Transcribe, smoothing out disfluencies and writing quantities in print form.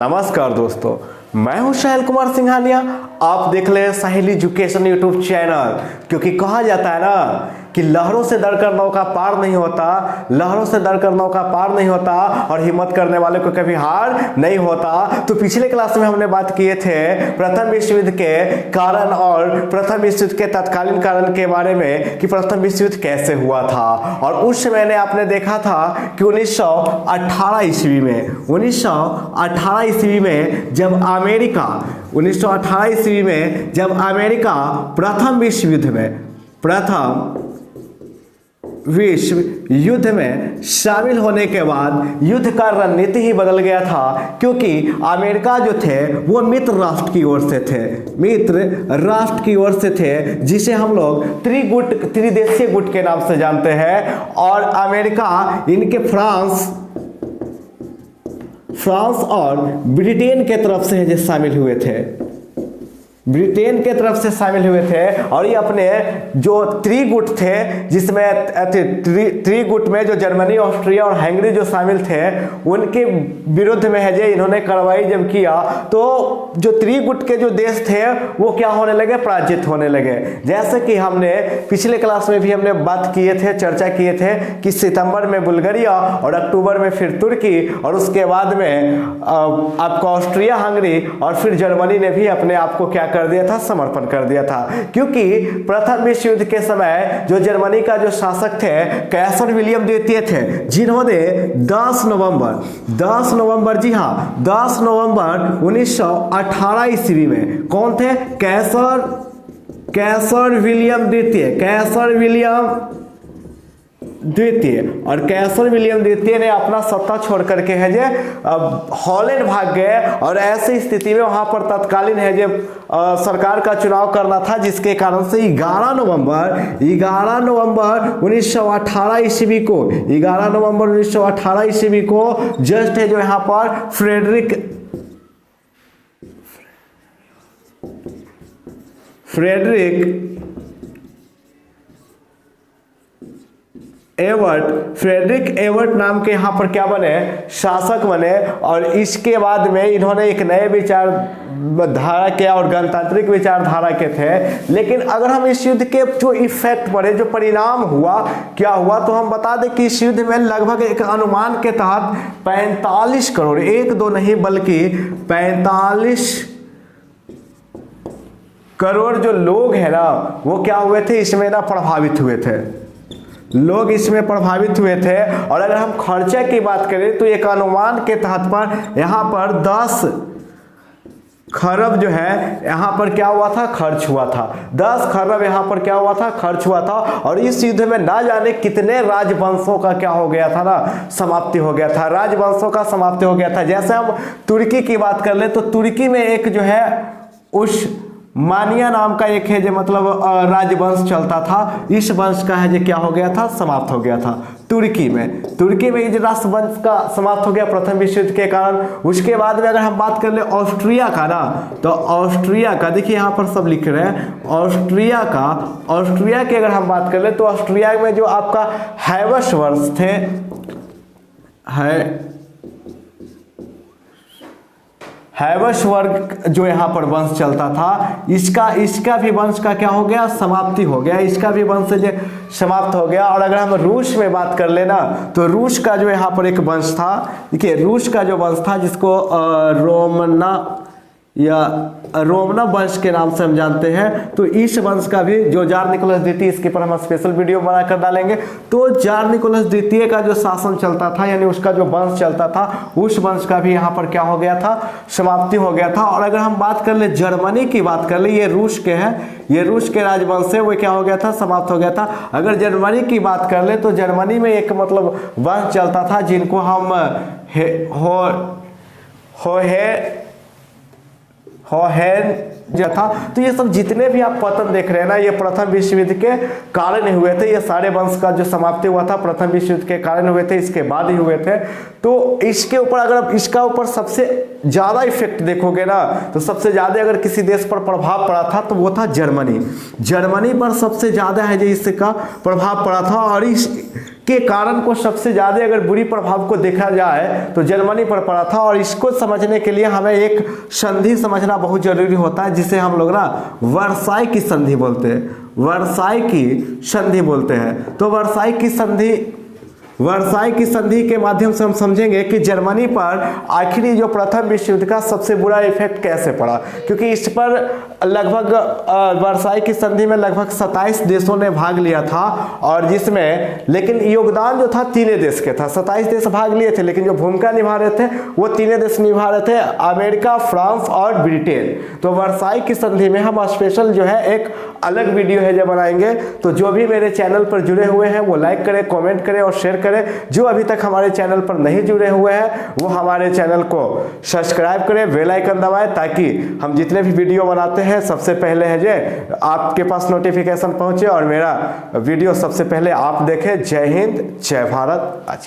नमस्कार दोस्तों, मैं हूं साहिल कुमार सिंघानिया। आप देख ले साहिल एजुकेशन यूट्यूब चैनल। क्योंकि कहा जाता है ना कि लहरों से डरकर नौका पार नहीं होता, लहरों से डरकर नौका पार नहीं होता और हिम्मत करने वाले को कभी हार नहीं होता। तो पिछले क्लास में हमने बात किए थे प्रथम विश्व युद्ध के कारण और प्रथम विश्व युद्ध के तत्कालीन कारण के बारे में कि प्रथम विश्व युद्ध कैसे हुआ था। और उस समय ने आपने देखा था कि 1918 ईस्वी में 1918 ईस्वी में जब अमेरिका 1918 ईस्वी में जब अमेरिका प्रथम विश्व युद्ध में शामिल होने के बाद युद्ध का रणनीति ही बदल गया था। क्योंकि अमेरिका जो थे वो मित्र राष्ट्र की ओर से थे, जिसे हम लोग त्रिदेशीय गुट के नाम से जानते हैं। और अमेरिका इनके फ्रांस और ब्रिटेन के तरफ से जो शामिल हुए थे। और ये अपने जो त्रिगुट थे, जिसमें त्रिगुट में जो जर्मनी, ऑस्ट्रिया और हंगरी जो शामिल थे, उनके विरुद्ध में है जो इन्होंने कार्रवाई जब किया तो जो त्रिगुट के जो देश थे वो क्या होने लगे, पराजित होने लगे। जैसे कि हमने पिछले क्लास में भी हमने बात किए थे, चर्चा किए थे कि सितंबर में बुल्गारिया और अक्टूबर में फिर तुर्की और उसके बाद में आपको ऑस्ट्रिया, हंगरी और फिर जर्मनी ने भी अपने आप को क्या कर दिया था, समर्पण कर दिया था। क्योंकि प्रथम विश्व युद्ध के समय जो जर्मनी का जो शासक थे कैसर विलियम द्वितीय थे, जिन्होंने 10 नवंबर जी हाँ 10 नवंबर 1918 ईस्वी में कौन थे, कैसर विलियम द्वितीय। और कैसर विलियम द्वितीय ने अपना सत्ता छोड़ करके है जे हॉलैंड भाग गए। और ऐसी स्थिति में वहां पर तत्कालीन है जे सरकार का चुनाव करना था, जिसके कारण से 11 नवंबर 1918 ईस्वी को जस्ट है जो यहाँ पर फ्रेडरिक एवर्ट नाम के यहाँ पर क्या बने, शासक बने। और इसके बाद में इन्होंने एक नए विचारधारा के और गणतांत्रिक विचारधारा के थे। लेकिन अगर हम इस युद्ध के जो इफेक्ट पड़े, जो परिणाम हुआ, क्या हुआ, तो हम बता दें कि इस युद्ध में लगभग एक अनुमान के तहत 45 करोड़, एक दो नहीं बल्कि 45 करोड़ जो लोग हैं ना, वो क्या हुए थे, इसमें ना प्रभावित हुए थे। और अगर हम खर्चे की बात करें तो एक अनुमान के तहत पर यहाँ पर 10 खरब जो है यहाँ पर क्या हुआ था, खर्च हुआ था। 10 खरब यहाँ पर क्या हुआ था, खर्च हुआ था। और इस युद्ध में ना जाने कितने राजवंशों का क्या हो गया था ना, समाप्ति हो गया था, राजवंशों का समाप्ति हो गया था। जैसे हम तुर्की की बात कर ले तो तुर्की में एक जो है मानिया नाम का एक है जो मतलब राजवंश चलता था। इस वंश का है जो क्या हो गया था, समाप्त हो गया था तुर्की में ये राष्ट्रवंश का समाप्त हो गया प्रथम विश्व युद्ध के कारण। उसके बाद में अगर हम बात कर ले ऑस्ट्रिया का ना, तो ऑस्ट्रिया का देखिए यहाँ पर सब लिख रहे हैं, ऑस्ट्रिया की अगर हम बात कर ले तो ऑस्ट्रिया में जो आपका हैबसबर्ग थे, हैबसबर्ग जो यहाँ पर वंश चलता था, इसका भी वंश का क्या हो गया, समाप्ति हो गया, इसका भी वंश जो समाप्त हो गया। और अगर हम रूस में बात कर लेना तो रूस का जो यहाँ पर एक वंश था, देखिए रूस का जो वंश था जिसको रोमना वंश के नाम से हम जानते हैं। तो इस वंश का भी जो जार निकोलस द्वितीय, इसके पर हम स्पेशल वीडियो बनाकर डालेंगे। तो जार निकोलस द्वितीय का जो शासन चलता था, यानी उसका जो वंश चलता था, उस वंश का भी यहाँ पर क्या हो गया था, समाप्ति हो गया था। और अगर हम बात कर ले जर्मनी की बात कर ले, ये रूस के राजवंश है, वो क्या हो गया था, समाप्त हो गया था। अगर जर्मनी की बात कर ले तो जर्मनी में एक मतलब वंश चलता था जिनको हम जो था। तो ये सब जितने भी आप पतन देख रहे हैं ना, ये प्रथम विश्व युद्ध के कारण हुए थे। ये सारे वंश का जो समाप्ति हुआ था प्रथम विश्व युद्ध के कारण हुए थे, इसके बाद ही हुए थे। तो इसके ऊपर अगर इसका ऊपर सबसे ज़्यादा इफेक्ट देखोगे ना तो सबसे ज़्यादा अगर किसी देश पर प्रभाव पड़ा था तो वो था जर्मनी। जर्मनी पर सबसे ज़्यादा है जो इसका प्रभाव पड़ा था, और इसके कारण को सबसे ज़्यादा अगर बुरी प्रभाव को देखा जाए तो जर्मनी पर पड़ा था। और इसको समझने के लिए हमें एक संधि समझना बहुत जरूरी होता है, जिसे हम लोग ना वर्साई की संधि बोलते हैं। वर्साई की संधि बोलते हैं। तो वर्साई की संधि के माध्यम से हम समझेंगे कि जर्मनी पर आखिरी जो प्रथम विश्व युद्ध का सबसे बुरा इफेक्ट कैसे पड़ा, क्योंकि इस पर लगभग वर्साई की संधि में लगभग 27 देशों ने भाग लिया था, और जिसमें लेकिन योगदान जो था तीनों देश के था। 27 देश भाग लिए थे, लेकिन जो भूमिका निभा रहे थे वो तीनों देश निभा रहे थे, अमेरिका, फ्रांस और ब्रिटेन। तो वर्साई की संधि में हम स्पेशल जो है एक अलग वीडियो है जो बनाएंगे। तो जो भी मेरे चैनल पर जुड़े हुए हैं वो लाइक करें, कमेंट करें और शेयर करें। जो अभी तक हमारे चैनल पर नहीं जुड़े हुए हैं वो हमारे चैनल को सब्सक्राइब करें, बेल आइकन दबाएं, ताकि हम जितने भी वीडियो बनाते हैं सबसे पहले है जो आपके पास नोटिफिकेशन पहुंचे और मेरा वीडियो सबसे पहले आप देखें। जय हिंद, जय भारत। आज